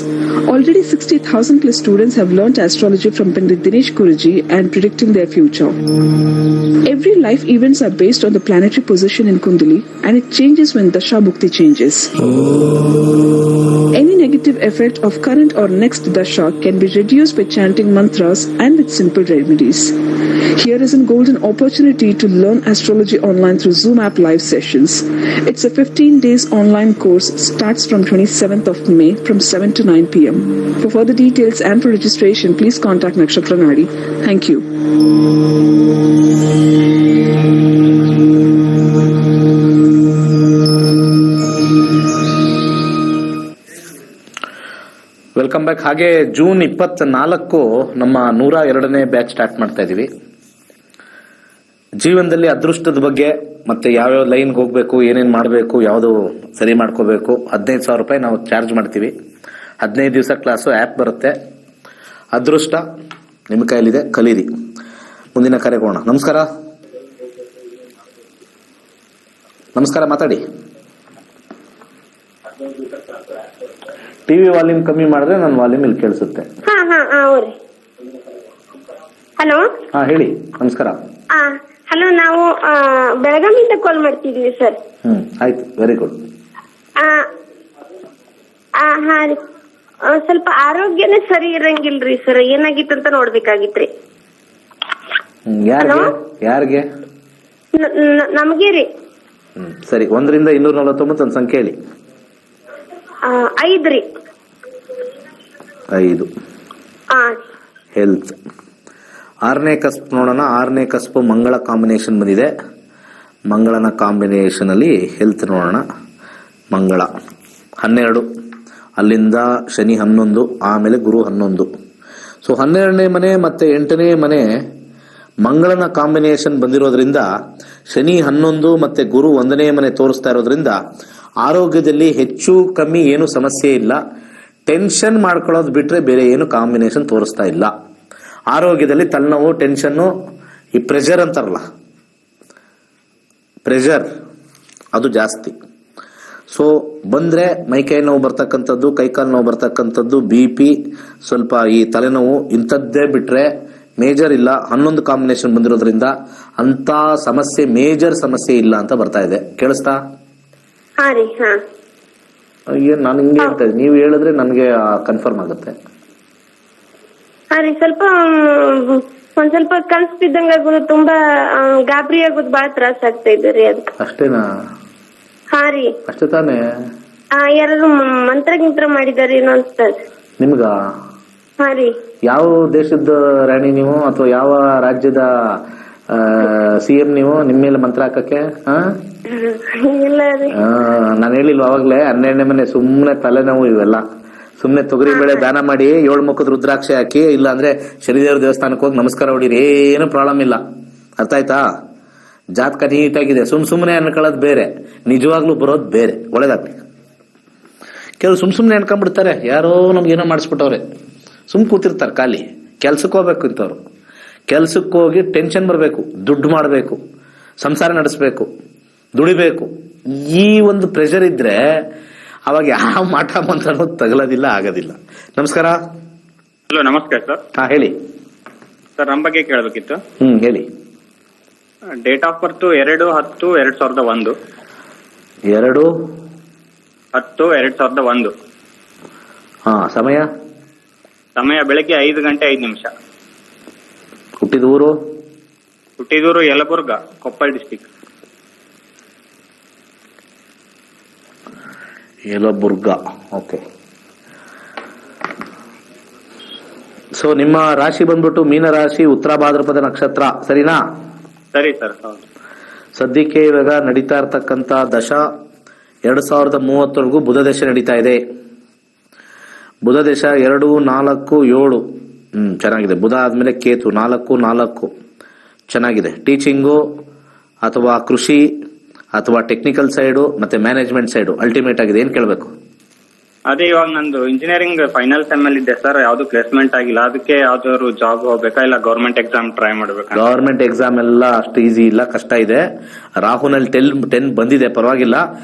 Already 60,000 plus students have learnt astrology from Pandit Dinesh Guruji and predicting their future. Every life events are based on the planetary position in Kundali, and it changes when Dasha Bhukti changes. Any negative effect of current or next Dasha can be reduced by chanting mantras and with simple remedies. Here is a golden opportunity to learn astrology online through Zoom app live sessions. It's a 15 days online course, starts from 27th of May from 7 to 9 p.m. For further details and for registration, please contact Nakshatra Nadi. Thank you. Welcome back. ಹಾಗೆ June 24 ನಮ್ಮ 102ನೇ batch start ಮಾಡ್ತಾ ಇದೀವಿ. ಜೀವನದಲ್ಲಿ ಅದೃಷ್ಟದ ಬಗ್ಗೆ ಮತ್ತೆ ಯಾವ್ಯಾವ ಲೈನ್ಗೆ ಹೋಗ್ಬೇಕು, ಏನೇನ್ ಮಾಡಬೇಕು, ಯಾವ್ದು ಸರಿ ಮಾಡ್ಕೋಬೇಕು. 15,000 ರೂಪಾಯಿ ನಾವು ಚಾರ್ಜ್ ಮಾಡ್ತೀವಿ. 15 ದಿವಸ ಕ್ಲಾಸು. ಆ್ಯಪ್ ಬರುತ್ತೆ. ಅದೃಷ್ಟ ನಿಮ್ಮ ಕೈಲಿದೆ, ಕಲೀರಿ. ಮುಂದಿನ ಕರೆಗೆ ಹೋಗೋಣ. ನಮಸ್ಕಾರ. ಮಾತಾಡಿ. ಟಿವಿ ವಾಲ್ಯೂಮ್ ಕಮ್ಮಿ ಮಾಡಿದ್ರೆ ನನ್ನ ವಾಲ್ಯೂಮ್ ಇಲ್ಲಿ ಕೇಳಿಸುತ್ತೆ. ಹಲೋ. ಹೇಳಿ. ನಮಸ್ಕಾರ. ಹಲೋ, ನಾವು ಬೆಳಗಾವಿಯಿಂದ ಕಾಲ್ ಮಾಡ್ತಿದ್ವಿ ಸರ್. ಆಯ್ತು, ವೆರಿ ಗುಡ್. ಸ್ವಲ್ಪ ಆರೋಗ್ಯನೇ ಸರಿ ಇರಂಗಿಲ್ರಿ ಸರ್. ಏನಾಗಿತ್ತು ಅಂತ ನೋಡ್ಬೇಕಾಗಿತ್ರಿ. ಯಾರಿಗೆ? ನಮ್ಗೆ ರೀ. ಸರಿ, 1 ರಿಂದ 249 ಒಂದು ಸಂಖ್ಯೆ ಹೇಳಿ. 5 ರೀ. 5. ಹೆಲ್ತ್. 6ನೇ ಕಸ್ಪ್ ನೋಡೋಣ. 6ನೇ ಕಸ್ಪ್ ಮಂಗಳ ಕಾಂಬಿನೇಷನ್ ಬಂದಿದೆ. ಮಂಗಳನ ಕಾಂಬಿನೇಷನ್ ಅಲ್ಲಿ ಹೆಲ್ತ್ ನೋಡೋಣ. ಮಂಗಳ 12, ಅಲ್ಲಿಂದ ಶನಿ 11, ಆಮೇಲೆ ಗುರು 11. ಸೊ 12ನೇ ಮನೆ ಮತ್ತೆ 8ನೇ ಮನೆ ಮಂಗಳನ ಕಾಂಬಿನೇಷನ್ ಬಂದಿರೋದ್ರಿಂದ ಶನಿ 11 ಮತ್ತೆ ಗುರು 1ನೇ ಮನೆ ತೋರಿಸ್ತಾ ಇರೋದ್ರಿಂದ ಆರೋಗ್ಯದಲ್ಲಿ ಹೆಚ್ಚು ಕಮ್ಮಿ ಏನು ಸಮಸ್ಯೆ ಇಲ್ಲ. ಟೆನ್ಷನ್ ಮಾಡ್ಕೊಳ್ಳೋದು ಬಿಟ್ರೆ ಬೇರೆ ಏನು ಕಾಂಬಿನೇಷನ್ ತೋರಿಸ್ತಾ ಇಲ್ಲ. ಆರೋಗ್ಯದಲ್ಲಿ ತಲೆನೋವು, ಟೆನ್ಷನ್ನು, ಈ ಪ್ರೆಷರ್ ಅಂತಾರಲ್ಲ, ಪ್ರೆಷರ್ ಅದು ಜಾಸ್ತಿ. ಸೊ ಬಂದ್ರೆ ಮೈಕೈ ನೋವು ಬರ್ತಕ್ಕಂಥದ್ದು, ಕೈಕಾಲು ನೋವು ಬರ್ತಕ್ಕಂಥದ್ದು, BP, ಸ್ವಲ್ಪ ಈ ತಲೆನೋವು, ಇಂಥದ್ದೇ ಬಿಟ್ರೆ ಮೇಜರ್ ಇಲ್ಲ. 11 ಕಾಂಬಿನೇಷನ್ ಬಂದಿರೋದ್ರಿಂದ ಅಂತ ಸಮಸ್ಯೆ, ಮೇಜರ್ ಸಮಸ್ಯೆ ಇಲ್ಲ ಅಂತ ಬರ್ತಾ ಇದೆ. ಕೇಳಿಸ್ತಾ? ಏನ್ ನಾನು ಹಿಂಗೆ ಹೇಳ್ತಾ ಇದ್ದೀನಿ, ನೀವು ಹೇಳಿದ್ರೆ ನನಗೆ ಕನ್ಫರ್ಮ್ ಆಗುತ್ತೆ. ಹಾ ರೀ, ಸ್ವಲ್ಪ ಒಂದ್ ಸ್ವಲ್ಪ ಕನ್ಸ್ ಬಿದ್ದಂಗ ಆಗೋದು, ತುಂಬಾ ಗಾಬರಿ ಆಗೋದು, ಬಾಳ ತ್ರಾಸ ಆಗ್ತಾ ಇದೆ ರೀ ಅದಕ್ಕೆ. ಅಷ್ಟೇನಾ? ಹಾ ರೀ. ಅಷ್ಟೇ ತಾನೇ? ಯಾರು ಮಂತ್ರ ಗಿಂತ್ರ ಮಾಡಿದಾರೆ ಏನೋ ಅನ್ಸ್ತದೆ. ನಿಮ್ಗ? ಹಾ ರೀ. ಯಾವ ದೇಶದ ರಾಣಿ ನೀವು, ಅಥವಾ ಯಾವ ರಾಜ್ಯದ CM ನೀವು? ನಿಮ್ಮ ಮೇಲೆ ಮಂತ್ರ ಹಾಕಕ್ಕೆ? ಇಲ್ಲ ರೀ. ನಾನು ಹೇಳಿಲ್ವ ಅವಾಗ್ಲೇ, 12ನೇ ಮನೆ ಸುಮ್ನೆ ತಲೆನೋವು ಇವೆಲ್ಲ. ಸುಮ್ನೆ ತೊಗರಿ ಬೇಳೆ ದಾನ ಮಾಡಿ 7 ಮುಖದ ರುದ್ರಾಕ್ಷಿ ಹಾಕಿ, ಇಲ್ಲ ಅಂದ್ರೆ ಶನಿದೇವ್ರ ದೇವಸ್ಥಾನಕ್ಕೆ ಹೋಗಿ ನಮಸ್ಕಾರ ಹೊಡೀರಿ, ಏನು ಪ್ರಾಬ್ಲಮ್ ಇಲ್ಲ. ಅರ್ಥ ಆಯ್ತಾ? ಜಾತಕ ನೀಟಾಗಿದೆ. ಸುಮ್ನೆ ಅನ್ಕೊಳ್ಳೋದು ಬೇರೆ, ನಿಜವಾಗ್ಲೂ ಬರೋದು ಬೇರೆ. ಒಳ್ಳೇದಾಗ್ಲಿ. ಕೆಲವು ಸುಮ್ನೆ ಅನ್ಕೊಂಡ್ಬಿಡ್ತಾರೆ, ಯಾರೋ ನಮ್ಗೇನೋ ಮಾಡಿಸ್ಬಿಟ್ಟವ್ರೆ, ಕೂತಿರ್ತಾರೆ ಖಾಲಿ. ಕೆಲ್ಸಕ್ಕೆ ಹೋಗ್ಬೇಕು ಇಂಥವ್ರು. ಕೆಲ್ಸಕ್ಕೆ ಹೋಗಿ ಟೆನ್ಷನ್ ಬರಬೇಕು, ದುಡ್ಡು ಮಾಡಬೇಕು, ಸಂಸಾರ ನಡೆಸಬೇಕು, ದುಡಿಬೇಕು. ಈ ಒಂದು ಪ್ರೆಷರ್ ಇದ್ರೆ ಅವಾಗ ಯಾವ ಮಾಟ ಮಂತ್ರನೂ ತಗಲೋದಿಲ್ಲ, ಆಗೋದಿಲ್ಲ. ನಮಸ್ಕಾರ. ಹಲೋ, ನಮಸ್ಕಾರ ಸರ್. ಹಾ, ಹೇಳಿ ಸರ್. ನಮ್ಮ ಬಗ್ಗೆ ಕೇಳಬೇಕಿತ್ತು. ಹೇಳಿ. Date of birth 2/10/2001. 2/10/2001. ಹಾ, ಸಮಯ ಬೆಳಗ್ಗೆ 5 ಗಂಟೆ 5 ನಿಮಿಷ. ಹುಟ್ಟಿದೂರು Yelburga, Koppal district. Yelburga. Okay. So ನಿಮ್ಮ ರಾಶಿ ಬಂದ್ಬಿಟ್ಟು ಮೀನ ರಾಶಿ, ಉತ್ತರ ಭಾದ್ರಪದ ನಕ್ಷತ್ರ, ಸರಿನಾ? ಸರಿ ಸರ್. ಹೌದು. ಸದ್ಯಕ್ಕೆ ಇವಾಗ ನಡೀತಾ ಇರ್ತಕ್ಕಂತ ದಶ 2030 ಬುಧ ದಶೆ ನಡೀತಾ ಇದೆ. ಬುಧ ದಶ 2, 4, 7 ಚೆನ್ನಾಗಿದೆ. ಬುಧ ಆದ್ಮೇಲೆ ಕೇತು 4 ಚೆನ್ನಾಗಿದೆ. ಟೀಚಿಂಗು ಅಥವಾ ಕೃಷಿ ಅಥವಾ ಟೆಕ್ನಿಕಲ್ ಸೈಡು ಮತ್ತೆ ಮ್ಯಾನೇಜ್ಮೆಂಟ್ ಸೈಡು ಅಲ್ಟಿಮೇಟ್ ಆಗಿದೆ. ಏನ್ ಕೇಳಬೇಕು? ಅದೇ, ಇವಾಗ ನಂದು ಇಂಜಿನಿಯರಿಂಗ್ ಫೈನಲ್ ಸೆಮ್ ಅಲ್ಲಿ ಇದೆ ಸರ್. ಯಾವ್ದು ಪ್ಲೇಸ್ಮೆಂಟ್ ಆಗಿಲ್ಲ. ಅದಕ್ಕೆ ಯಾವ್ದಾದ್ರು ಜಾಬ್ ಹೋಗ್ಬೇಕಾ, ಇಲ್ಲ ಗೌರ್ಮೆಂಟ್ ಎಕ್ಸಾಮ್ ಟ್ರೈ ಮಾಡ್ಬೇಕಾ? ಗವರ್ಮೆಂಟ್ ಎಕ್ಸಾಮ್ ಎಲ್ಲ ಅಷ್ಟು ಈಸಿ ಇಲ್ಲ, ಕಷ್ಟ ಇದೆ. ರಾಹುನಲ್ಲಿ 10 ಬಂದಿದೆ, ಪರವಾಗಿಲ್ಲ.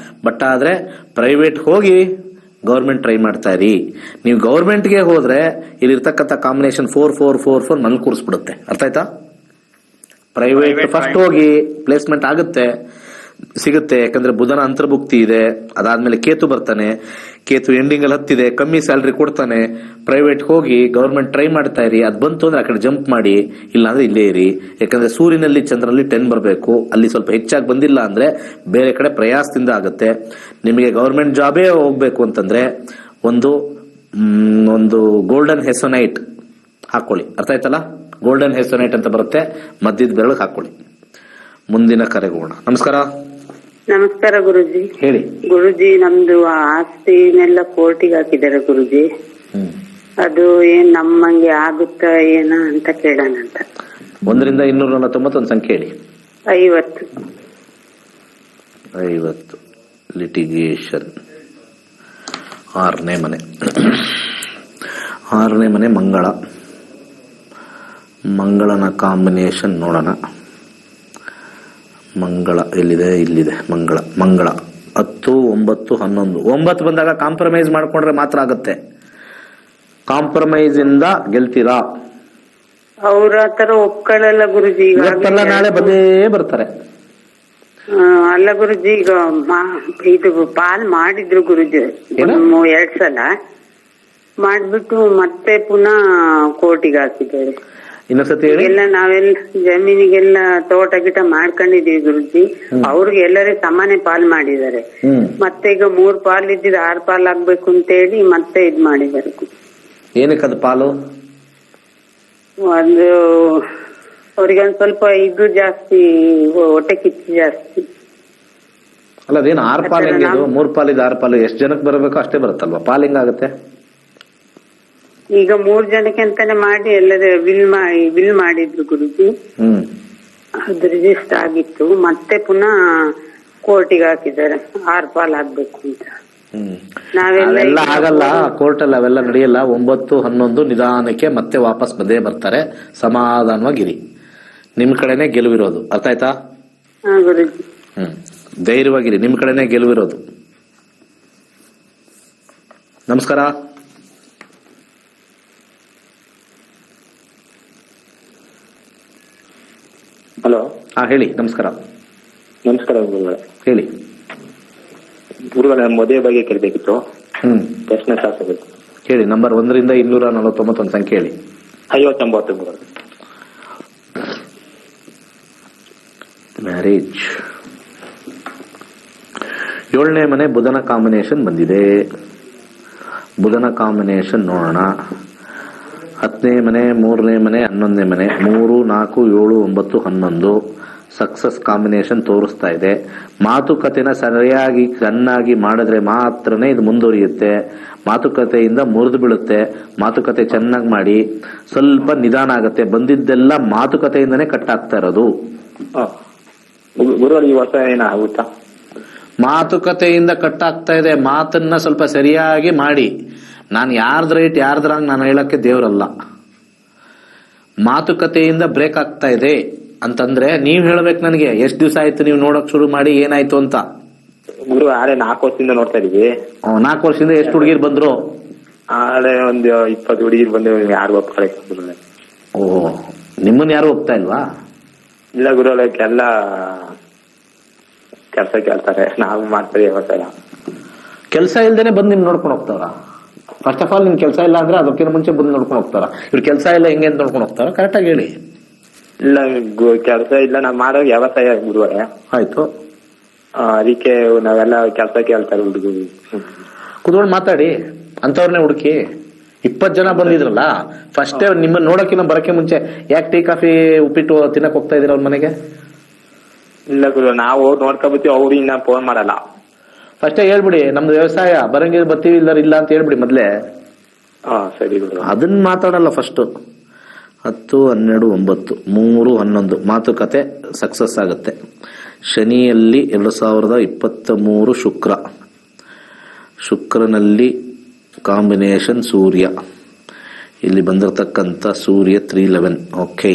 ಬಟ್ ಆದ್ರೆ ಪ್ರೈವೇಟ್ ಹೋಗಿ ಗೌರ್ಮೆಂಟ್ ಟ್ರೈ ಮಾಡ್ತಾ ಇರಿ. ನೀವು ಗೌರ್ಮೆಂಟ್ಗೆ ಹೋದ್ರೆ ಇಲ್ಲಿರ್ತಕ್ಕಂಥ ಕಾಂಬಿನೇಷನ್ 4 ಮನ್ ಕೂರಿಸ್ಬಿಡುತ್ತೆ. ಅರ್ಥ ಆಯ್ತಾ? ಪ್ರೈವೇಟ್ ಫಸ್ಟ್ ಹೋಗಿ ಪ್ಲೇಸ್ಮೆಂಟ್ ಸಿಗುತ್ತೆ. ಯಾಕಂದ್ರೆ ಬುಧನ ಅಂತರ್ಭುಕ್ತಿ ಇದೆ. ಅದಾದ್ಮೇಲೆ ಕೇತು ಬರ್ತಾನೆ. ಕೇತು ಎಂಡಿಂಗ್ ಅಲ್ಲಿ ಹತ್ತಿದೆ, ಕಮ್ಮಿ ಸ್ಯಾಲರಿ ಕೊಡ್ತಾನೆ. ಪ್ರೈವೇಟ್ ಹೋಗಿ ಗವರ್ಮೆಂಟ್ ಟ್ರೈ ಮಾಡ್ತಾ ಇರಿ. ಅದ್ ಬಂತು ಅಂದ್ರೆ ಆ ಕಡೆ ಜಂಪ್ ಮಾಡಿ, ಇಲ್ಲಾಂದ್ರೆ ಇಲ್ಲೇ ಇರಿ. ಯಾಕಂದ್ರೆ ಸೂರ್ಯನಲ್ಲಿ ಚಂದ್ರಲ್ಲಿ 10 ಬರಬೇಕು. ಅಲ್ಲಿ ಸ್ವಲ್ಪ ಹೆಚ್ಚಾಗಿ ಬಂದಿಲ್ಲ ಅಂದ್ರೆ ಬೇರೆ ಕಡೆ ಪ್ರಯಾಸದಿಂದ ಆಗುತ್ತೆ. ನಿಮಗೆ ಗವರ್ಮೆಂಟ್ ಜಾಬೇ ಹೋಗ್ಬೇಕು ಅಂತಂದ್ರೆ ಒಂದು ಗೋಲ್ಡನ್ ಹೆಸೋನೈಟ್ ಹಾಕೊಳ್ಳಿ. ಅರ್ಥ ಆಯ್ತಲ್ಲ? ಗೋಲ್ಡನ್ ಹೆಸೋನೈಟ್ ಅಂತ ಬರುತ್ತೆ, ಮಧ್ಯದ ಬೆರಳಿಗೆ ಹಾಕೊಳ್ಳಿ. ಮುಂದಿನ ಕರೆಗೆ ಹೋಗೋಣ. ನಮಸ್ಕಾರ. ನಮಸ್ಕಾರ ಗುರುಜಿ. ಹೇಳಿ. ಗುರುಜಿ, ನಮ್ದು ಆಸ್ತಿನೆಲ್ಲ ಕೋರ್ಟಿಗೆ ಹಾಕಿದ್ದಾರೆ ಗುರುಜಿ. ಅದು ಏನ್ ನಮ್ಮಂಗೆ ಆಗುತ್ತಾ ಏನ ಅಂತ ಕೇಳೋಣ ಅಂತ. 1 ರಿಂದ 249 ಒಂದು ಸಂಖ್ಯೆ ಹೇಳಿ. 50 ಲಿಟಿಗೇಷನ್. 6ನೇ ಮನೆ. 6ನೇ ಮನೆ ಮಂಗಳನ ಕಾಂಬಿನೇಷನ್ ನೋಡೋಣ. ಮಂಗಳ ಎಲ್ಲಿದೆ? ಇಲ್ಲಿದೆ ಮಂಗಳ. 10, 9, 11. 9 ಬಂದಾಗ ಕಾಂಪ್ರಮೈಸ್ ಮಾಡ್ಕೊಂಡ್ರೆ ಮಾತ್ರ ಆಗುತ್ತೆ. ಕಾಂಪ್ರಮೈಸ್ ಇಂದ ಗೆಲ್ತೀರಾ? ಅವ್ರ ಆತರ ಒಪ್ಕೊಳ್ಳಲ್ಲ ಗುರುಜಿ. ಇವತ್ತಲ್ಲ ನಾಳೆ ಬಂದೇ ಬರ್ತಾರೆ. ಅಲ್ಲ ಗುರುಜಿ, ಈಗ ಇದು ಪಾಲ್ ಮಾಡಿದ್ರು ಗುರುಜಿ 2 ಸಲ ಮಾಡ್ಬಿಟ್ಟು ಮತ್ತೆ ಪುನಃ ಕೋರ್ಟಿಗೆ ಹಾಕಿದ್ದಾರೆ. ಇನ್ನೊಂದ್ಸತಿ ಹೇಳಿ. ಎಲ್ಲ ನಾವೆಲ್ಲ ಜಮೀನಿಗೆಲ್ಲ ತೋಟ ಗಿಟ ಮಾಡ್ಕೊಂಡಿದೀವಿ ಗುರುಜಿ. ಅವ್ರಿಗೆ ಎಲ್ಲರೂ ಸಮಾನೆ ಪಾಲ್ ಮಾಡಿದ್ದಾರೆ. ಮತ್ತೆ ಈಗ 3 ಪಾಲ್ ಇದ್ದಿದ್ದು 6 ಪಾಲ್ ಆಗ್ಬೇಕು ಅಂತ ಹೇಳಿ ಮತ್ತೆ ಇದ್ ಮಾಡಿದ್ದಾರೆ. ಏನಕ್ಕದು ಪಾಲು? ಒಂದು ಅವ್ರಿಗೆ ಒಂದ್ ಸ್ವಲ್ಪ ಇದು ಜಾಸ್ತಿ, ಹೊಟ್ಟೆ ಕಿಚ್ಚು ಜಾಸ್ತಿ. ಅಲ್ಲ, ಅದೇನು 6 ಪಾಲ್ ಹೆಂಗಿದು? 3 ಪಾಲಿದ್ದು 6 ಪಾಲು ಎಷ್ಟು ಜನಕ್ಕೆ ಬರಬೇಕೋ ಅಷ್ಟೇ ಬರುತ್ತಲ್ವಾ? ಪಾಲ್ ಹೆಂಗಾಗುತ್ತೆ? ಈಗ 3 ಜನಕ್ಕೆ ಅಂತಾನೆ ಮಾಡಿ ಎಲ್ಲದ ವಿಲ್ ಮಾಡಿದ್ರು ಗುರುಜಿ. ಅದು ರಿಜಿಸ್ಟರ್ ಆಗಿತ್ತು. ಮತ್ತೆ ಪುನಃ ಕೋರ್ಟಿಗೆ ಹಾಕಿದ್ದಾರೆ 6 ಪಾಲ್ ಆಗ್ಬೇಕು ಅಂತ. ಅವೆಲ್ಲ ಆಗಲ್ಲ ಕೋರ್ಟ್ ಅಲ್ಲಿ, ಅವೆಲ್ಲ ನಡೆಯಲ್ಲ. 9, 11 ನಿಧಾನಕ್ಕೆ ಮತ್ತೆ ವಾಪಸ್ ಬಂದೇ ಬರ್ತಾರೆ. ಸಮಾಧಾನವಾಗಿರಿ. ನಿಮ್ ಕಡೆನೆ ಗೆಲುವಿರೋದು. ಅರ್ಥ ಆಯ್ತಾ? ಗುರುಜಿ. ಧೈರ್ಯವಾಗಿರಿ, ನಿಮ್ ಕಡೆನೆ ಗೆಲುವಿರೋದು. ನಮಸ್ಕಾರ. ಹಲೋ. ಹೇಳಿ. ನಮಸ್ಕಾರ. ನಮಸ್ಕಾರ. ಹೇಳಿ. ಗುರುಗಳ ಮದುವೆ ಬಗ್ಗೆ ಕೇಳಬೇಕಿತ್ತು. ಪ್ರಶ್ನೆ ಶಾಸ್ತ್ರಬೇಕು. ಹೇಳಿ. ನಂಬರ್ 1 ರಿಂದ 249 ಸಂಖ್ಯೆ ಹೇಳಿ. 59 ಗುರುಗಳು. ಮ್ಯಾರೇಜ್ 7ನೇ ಮನೆ ಬುಧನ ಕಾಂಬಿನೇಷನ್ ಬಂದಿದೆ. ಬುಧನ ಕಾಂಬಿನೇಷನ್ ನೋಡೋಣ. 10ನೇ ಮನೆ, 3ನೇ ಮನೆ, 11ನೇ ಮನೆ, 3, 4, 7, 9, 11 ಸಕ್ಸಸ್ ಕಾಂಬಿನೇಷನ್ ತೋರಿಸ್ತಾ ಇದೆ. ಮಾತುಕತೆನ ಸರಿಯಾಗಿ ಚೆನ್ನಾಗಿ ಮಾಡಿದ್ರೆ ಮಾತ್ರನೇ ಇದು ಮುಂದುವರಿಯುತ್ತೆ. ಮಾತುಕತೆಯಿಂದ ಮುರಿದು ಬೀಳುತ್ತೆ. ಮಾತುಕತೆ ಚೆನ್ನಾಗಿ ಮಾಡಿ, ಸ್ವಲ್ಪ ನಿಧಾನ ಆಗತ್ತೆ. ಬಂದಿದ್ದೆಲ್ಲ ಮಾತುಕತೆಯಿಂದನೇ ಕಟ್ಟಾಗ್ತಾ ಇರೋದು. ಗುರುಗಳು ಈ ವರ್ಷ ಏನಾಗುತ್ತಾ? ಮಾತುಕತೆಯಿಂದ ಕಟ್ಟಾಗ್ತಾ ಇದೆ. ಮಾತನ್ನ ಸ್ವಲ್ಪ ಸರಿಯಾಗಿ ಮಾಡಿ. ನಾನು ಯಾರ್ದು ರೈಟ್ ಯಾರ್ದು ರಾಂಗ್ ನಾನು ಹೇಳಕ್ಕೆ ದೇವ್ರಲ್ಲ. ಮಾತುಕತೆಯಿಂದ ಬ್ರೇಕ್ ಆಗ್ತಾ ಇದೆ ಅಂತಂದ್ರೆ ನೀವ್ ಹೇಳ್ಬೇಕು ನನಗೆ, ಎಷ್ಟು ದಿವಸ ಆಯ್ತು ನೀವು ನೋಡಕ್ ಶುರು ಮಾಡಿ, ಏನಾಯ್ತು ಅಂತ. ಗುರು ಆಳೆ 4 ವರ್ಷದಿಂದ ನೋಡ್ತಾ ಇದೀವಿ. 4 ವರ್ಷದಿಂದ ಎಷ್ಟು ಹುಡುಗಿರ್ ಬಂದ್ರು? ಆಳೆ ಒಂದು 20 ಹುಡುಗಿರ್ ಬಂದು ಯಾರು ಒಪ್ತಾರೆ? ಓಹೋ, ನಿಮ್ಮನ್ನ ಯಾರು ಒಪ್ತಾ ಇಲ್ವಾ? ಇಲ್ಲ ಗುರುಗಳಕ್ಕೆಲ್ಲ ಕೆಲಸ ಕೇಳ್ತಾರೆ, ನಾವು ಮಾಡ್ತೀವಿ ಯಾವತ್ತಲ್ಲ. ಕೆಲಸ ಇಲ್ದೇನೆ ಬಂದು ನಿಮ್ ನೋಡ್ಕೊಂಡು ಹೋಗ್ತಾರ? ಫಸ್ಟ್ ಆಫ್ ಆಲ್ ನಿಮ್ ಕೆಲಸ ಇಲ್ಲ ಅಂದ್ರೆ ಅದಕ್ಕಿಂತ ಮುಂಚೆ ಬಂದು ನೋಡ್ಕೊಂಡು ಹೋಗ್ತಾರ? ಇವ್ರ ಕೆಲಸ ಇಲ್ಲ ಹೆಂಗೆ ಅಂತ ನೋಡ್ಕೊಂಡು ಹೋಗ್ತಾರ? ಕರೆಕ್ಟಾಗಿ ಹೇಳಿ. ಇಲ್ಲ ಕೆಲಸ ಇಲ್ಲ, ನಾವ್ ಮಾಡೋ ವ್ಯವಸಾಯ ಗುರುಗಳೇ. ಆಯ್ತು, ಅದಕ್ಕೆ ನಾವೆಲ್ಲ ಕೆಲಸ ಕೇಳ್ತಾರೆ ಹುಡುಗರು. ಕುತ್ಕೊಂಡು ಮಾತಾಡಿ, ಅಂತವ್ರನ್ನೇ ಹುಡುಕಿ. 20 ಜನ ಬಂದಿದ್ರಲ್ಲ ಫಸ್ಟ್ ನಿಮ್ಮ ನೋಡಕ್ಕಿನ್ನ ಬರಕ್ಕೆ ಮುಂಚೆ ಯಾಕೆ ಟೀ ಕಾಫಿ ಉಪ್ಪಿಟ್ಟು ತಿನ್ನಕ್ ಹೋಗ್ತಾ ಇದೀರ ಅವ್ರ ಮನೆಗೆ? ಇಲ್ಲ ಗುರು, ನಾವು ನೋಡ್ಕೊಬತ್ತೀವಿ, ಅವ್ರು ಇನ್ನ ಫೋನ್ ಮಾಡಲ್ಲ. ಫಸ್ಟೇ ಹೇಳ್ಬಿಡಿ, ನಮ್ದು ವ್ಯವಸಾಯ ಬರಂಗಿದ್ ಬರ್ತೀವಿ, ಇಲ್ಲ ಅಂತ ಹೇಳ್ಬಿಡಿ ಮೊದ್ಲೇ. ಸರಿ ಗುರು. ಅದನ್ನ ಮಾತಾಡಲ್ಲ ಫಸ್ಟ್. 10, 12, 9, 3, 11 ಮಾತುಕತೆ ಸಕ್ಸಸ್ ಆಗುತ್ತೆ. ಶನಿಯಲ್ಲಿ 2023 ಶುಕ್ರನಲ್ಲಿ ಕಾಂಬಿನೇಷನ್ ಸೂರ್ಯ. ಇಲ್ಲಿ ಬಂದಿರತಕ್ಕಂಥ ಸೂರ್ಯ 311. ಓಕೆ,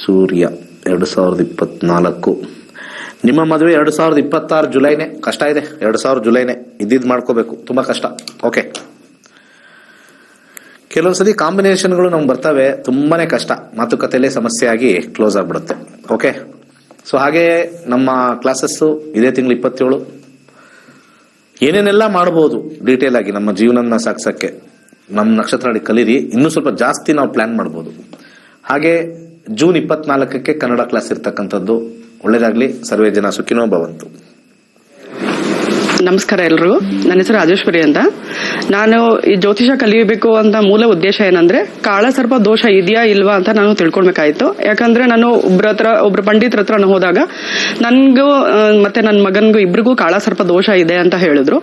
ಸೂರ್ಯ 2024. ನಿಮ್ಮ ಮದುವೆ 2026 ಜುಲೈನೇ. ಕಷ್ಟ ಇದೆ, 2000 ಜುಲೈನೇ ಇದ್ದಿದ್ದು ಮಾಡ್ಕೋಬೇಕು, ತುಂಬಾ ಕಷ್ಟ. ಓಕೆ, ಕೆಲವೊಂದ್ಸತಿ ಕಾಂಬಿನೇಷನ್ಗಳು ನಮ್ಗೆ ಬರ್ತವೆ, ತುಂಬಾನೇ ಕಷ್ಟ. ಮಾತುಕತೆಯಲ್ಲೇ ಸಮಸ್ಯೆ ಆಗಿ ಕ್ಲೋಸ್ ಆಗ್ಬಿಡುತ್ತೆ. ಓಕೆ, ಸೊ ಹಾಗೆ ನಮ್ಮ ಕ್ಲಾಸಸ್ಸು ಇದೇ ತಿಂಗಳು 27. ಏನೇನೆಲ್ಲ ಮಾಡಬಹುದು ಡೀಟೇಲ್ ಆಗಿ ನಮ್ಮ ಜೀವನನ ಸಾಗಿಸಕ್ಕೆ ನಮ್ಮ ನಕ್ಷತ್ರ ನಾಡಿ ಕಲೀರಿ. ಇನ್ನೂ ಸ್ವಲ್ಪ ಜಾಸ್ತಿ ನಾವು ಪ್ಲಾನ್ ಮಾಡಬಹುದು. ಹಾಗೆ ಜೂನ್ 24ಕ್ಕೆ ಕನ್ನಡ ಕ್ಲಾಸ್ ಇರ್ತಕ್ಕಂಥದ್ದು. ಒಳ್ಳೇದಾಗ್ಲಿ, ಸರ್ವೇ ಜನ ಸುಖಿನೋ ಭವಂತು. ನಮಸ್ಕಾರ ಎಲ್ರಿಗೂ. ನನ್ನ ಹೆಸರು ರಾಜೇಶ್ವರಿ ಅಂತ. ನಾನು ಈ ಜ್ಯೋತಿಷ ಕಲಿಯಬೇಕು ಅಂತ ಮೂಲ ಉದ್ದೇಶ ಏನಂದ್ರೆ ಕಾಳಸರ್ಪ ದೋಷ ಇದೆಯಾ ಇಲ್ವಾ ಅಂತ ನಾನು ತಿಳ್ಕೊಳ್ಬೇಕಾಯ್ತು. ಯಾಕಂದ್ರೆ ನಾನು ಒಬ್ರು ಪಂಡಿತರ ಹತ್ರ ಹೋದಾಗ ನನ್ಗೂ ಮತ್ತೆ ನನ್ನ ಮಗನ್ಗೂ ಇಬ್ರಿಗೂ ಕಾಳಸರ್ಪ ದೋಷ ಇದೆ ಅಂತ ಹೇಳಿದ್ರು.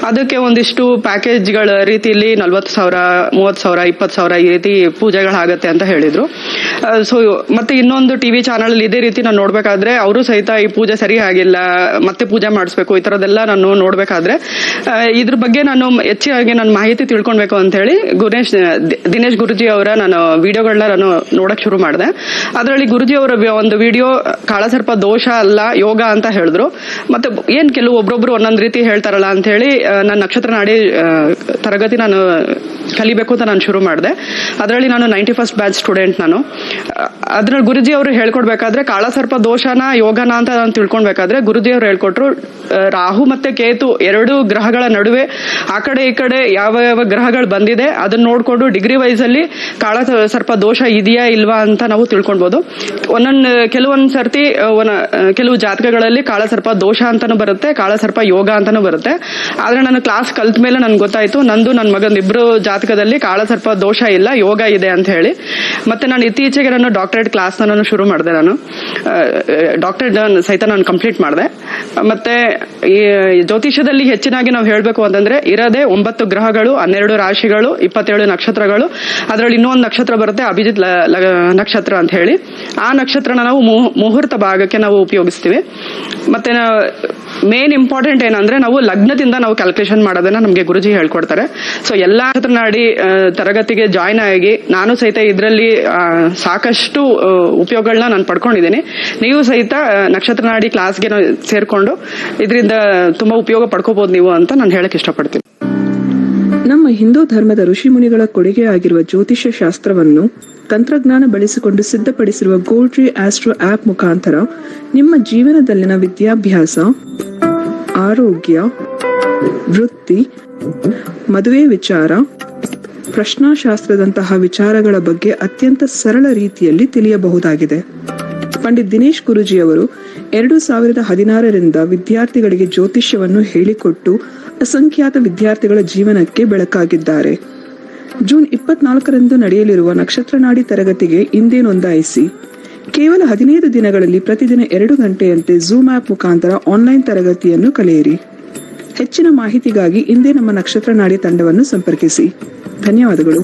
ಅದಕ್ಕೆ ಒಂದಿಷ್ಟು ಪ್ಯಾಕೇಜ್ಗಳ ರೀತಿಯಲ್ಲಿ 40,000, 30,000, 20,000 ಈ ರೀತಿ ಪೂಜೆಗಳಾಗತ್ತೆ ಅಂತ ಹೇಳಿದ್ರು. ಸೊ ಮತ್ತೆ ಇನ್ನೊಂದು ಟಿವಿ ಚಾನಲ್ ಇದೇ ರೀತಿ ನಾನು ನೋಡ್ಬೇಕಾದ್ರೆ ಅವರು ಸಹಿತ ಈ ಪೂಜೆ ಸರಿ ಆಗಿಲ್ಲ, ಮತ್ತೆ ಪೂಜೆ ಮಾಡಿಸ್ಬೇಕು, ಈ ತರದೆಲ್ಲ ನಾನು ನೋಡ್ಬೇಕಾದ್ರೆ ಇದ್ರ ಬಗ್ಗೆ ನಾನು ಹೆಚ್ಚಾಗಿ ನಾನು ಮಾಹಿತಿ ತಿಳ್ಕೊಳ್ಬೇಕು ಅಂತ ಹೇಳಿ ದಿನೇಶ್ ಗುರುಜಿ ಅವರ ನಾನು ವಿಡಿಯೋಗಳನ್ನ ನಾನು ನೋಡಕ್ ಶುರು ಮಾಡಿದೆ. ಅದರಲ್ಲಿ ಗುರುಜಿ ಅವರ ಒಂದು ವಿಡಿಯೋ ಕಾಳಸರ್ಪ ದೋಷ ಅಲ್ಲ ಯೋಗ ಅಂತ ಹೇಳಿದ್ರು. ಮತ್ತೆ ಏನ್ ಒಬ್ಬೊಬ್ರು ಒಂದೊಂದ್ ರೀತಿ ಹೇಳ್ತಾರಲ್ಲ ಅಂತ ಹೇಳಿ ನನ್ನ ನಕ್ಷತ್ರ ನಾಡಿ ತರಗತಿ ನಾನು ಕಲಿಬೇಕು ಅಂತ ನಾನು ಶುರು ಮಾಡಿದೆ. ಅದರಲ್ಲಿ ನಾನು 91st ಬ್ಯಾಚ್ ಸ್ಟೂಡೆಂಟ್. ನಾನು ಅದ್ರಲ್ಲಿ ಗುರುಜಿ ಅವರು ಹೇಳ್ಕೊಡ್ಬೇಕಾದ್ರೆ ಕಾಳಸರ್ಪ ದೋಷನ ಯೋಗನ ಅಂತ ನಾನು ತಿಳ್ಕೊಳ್ಬೇಕಾದ್ರೆ ಗುರುಜಿ ಅವರು ಹೇಳ್ಕೊಟ್ರು, ರಾಹು ಮತ್ತೆ ಕೇತು 2 ಗ್ರಹಗಳ ನಡುವೆ ಆ ಕಡೆ ಈ ಕಡೆ ಯಾವ ಯಾವ ಗ್ರಹಗಳು ಬಂದಿದೆ ಅದನ್ನ ನೋಡ್ಕೊಂಡು ಡಿಗ್ರಿ ವೈಸ್ ಅಲ್ಲಿ ಕಾಳಸರ್ಪ ದೋಷ ಇದೆಯಾ ಇಲ್ವಾ ಅಂತ ನಾವು ತಿಳ್ಕೊಳ್ಬಹುದು. ಕೆಲವೊಂದ್ ಸರ್ತಿ ಕೆಲವು ಜಾತಕಗಳಲ್ಲಿ ಕಾಳಸರ್ಪ ದೋಷ ಅಂತಾನು ಬರುತ್ತೆ, ಕಾಳಸರ್ಪ ಯೋಗ ಅಂತಾನು ಬರುತ್ತೆ. ಆದ್ರೆ ನಾನು ಕ್ಲಾಸ್ ಕಲ್ತ ಮೇಲೆ ನನ್ಗೆ ಗೊತ್ತಾಯ್ತು ನಂದು ನನ್ನ ಮಗನ ಇಬ್ರು ಜಾತಕದಲ್ಲಿ ಕಾಳಸರ್ಪ ದೋಷ ಇಲ್ಲ, ಯೋಗ ಇದೆ ಅಂತ ಹೇಳಿ. ಮತ್ತೆ ನಾನು ಇತ್ತೀಚೆಗೆ ನಾನು ಡಾಕ್ಟರೇಟ್ ಕ್ಲಾಸ್ ನಾನು ಶುರು ಮಾಡಿದೆ. ನಾನು ಡಾಕ್ಟರೇಟ್ ಸಹಿತ ನಾನು ಕಂಪ್ಲೀಟ್ ಮಾಡಿದೆ. ಮತ್ತೆ ಈ ಜ್ಯೋತಿಷದಲ್ಲಿ ಹೆಚ್ಚಿನಾಗಿ ನಾವು ಹೇಳ್ಬೇಕು ಅಂತಂದ್ರೆ ಇರೋದೇ 9 ಗ್ರಹಗಳು, 12 ರಾಶಿಗಳು, 27 ನಕ್ಷತ್ರಗಳು. ಅದರಲ್ಲಿ ಇನ್ನೊಂದು ನಕ್ಷತ್ರ ಬರುತ್ತೆ ಅಭಿಜಿತ್ ನಕ್ಷತ್ರ ಅಂತ ಹೇಳಿ. ಆ ನಕ್ಷತ್ರನ ನಾವು ಮುಹೂರ್ತ ಭಾಗಕ್ಕೆ ನಾವು ಉಪಯೋಗಿಸ್ತೀವಿ. ಮತ್ತೆ ಮೇನ್ ಇಂಪಾರ್ಟೆಂಟ್ ಏನಂದ್ರೆ ನಾವು ಲಗ್ನದಿಂದ ನಾವು ಕ್ಯಾಲ್ಕುಲೇಷನ್ ಮಾಡೋದನ್ನ ನಮಗೆ ಗುರುಜಿ ಹೇಳ್ಕೊಡ್ತಾರೆ. ಸೊ ಎಲ್ಲಾ ನಕ್ಷತ್ರ ನಾಡಿ ತರಗತಿಗೆ ಜಾಯ್ನ್ ಆಗಿ ನಾನು ಸಹಿತ ಇದರಲ್ಲಿ ಸಾಕಷ್ಟು ಉಪಯೋಗಗಳನ್ನ ನಾನು ಪಡ್ಕೊಂಡಿದ್ದೀನಿ. ನೀವು ಸಹಿತ ನಕ್ಷತ್ರ ನಾಡಿ ಕ್ಲಾಸ್ಗೆ ಸೇರ್ಕೊಂಡು ಇದರಿಂದ ತುಂಬಾ ಉಪಯೋಗ ಪಡ್ಕೋಬಹುದು ನೀವು ಅಂತ ನಾನು ಹೇಳಕ್ ಇಷ್ಟಪಡ್ತೀನಿ. ನಮ್ಮ ಹಿಂದೂ ಧರ್ಮದ ಋಷಿಮುನಿಗಳ ಕೊಡುಗೆ ಆಗಿರುವ ಜ್ಯೋತಿಷ್ಯ ಶಾಸ್ತ್ರವನ್ನು ತಂತ್ರಜ್ಞಾನ ಬಳಸಿಕೊಂಡು ಸಿದ್ಧಪಡಿಸಿರುವ ಗೋಲ್ಡ್ರಿ ಆಸ್ಟ್ರೋ ಆಪ್ ಮುಖಾಂತರ ನಿಮ್ಮ ಜೀವನದಲ್ಲಿನ ವಿದ್ಯಾಭ್ಯಾಸ, ಆರೋಗ್ಯ, ವೃತ್ತಿ, ಮದುವೆ ವಿಚಾರ, ಪ್ರಶ್ನಾಶಾಸ್ತ್ರದಂತಹ ವಿಚಾರಗಳ ಬಗ್ಗೆ ಅತ್ಯಂತ ಸರಳ ರೀತಿಯಲ್ಲಿ ತಿಳಿಯಬಹುದಾಗಿದೆ. ಪಂಡಿತ್ ದಿನೇಶ್ ಗುರೂಜಿಯವರು 2016ರಿಂದ ವಿದ್ಯಾರ್ಥಿಗಳಿಗೆ ಜ್ಯೋತಿಷ್ಯವನ್ನು ಹೇಳಿಕೊಟ್ಟು ಅಸಂಖ್ಯಾತ ವಿದ್ಯಾರ್ಥಿಗಳ ಜೀವನಕ್ಕೆ ಬೆಳಕಾಗಿದ್ದಾರೆ. ಜೂನ್ 24ರಂದು ನಡೆಯಲಿರುವ ನಕ್ಷತ್ರನಾಡಿ ತರಗತಿಗೆ ಇಂದೇ ನೋಂದಾಯಿಸಿ. ಕೇವಲ 15 ದಿನಗಳಲ್ಲಿ ಪ್ರತಿದಿನ 2 ಗಂಟೆಯಂತೆ ಝೂಮ್ ಆಪ್ ಮುಖಾಂತರ ಆನ್ಲೈನ್ ತರಗತಿಯನ್ನು ಕಲಿಯಿರಿ. ಹೆಚ್ಚಿನ ಮಾಹಿತಿಗಾಗಿ ಇಂದೇ ನಮ್ಮ ನಕ್ಷತ್ರನಾಡಿ ತಂಡವನ್ನು ಸಂಪರ್ಕಿಸಿ. ಧನ್ಯವಾದಗಳು.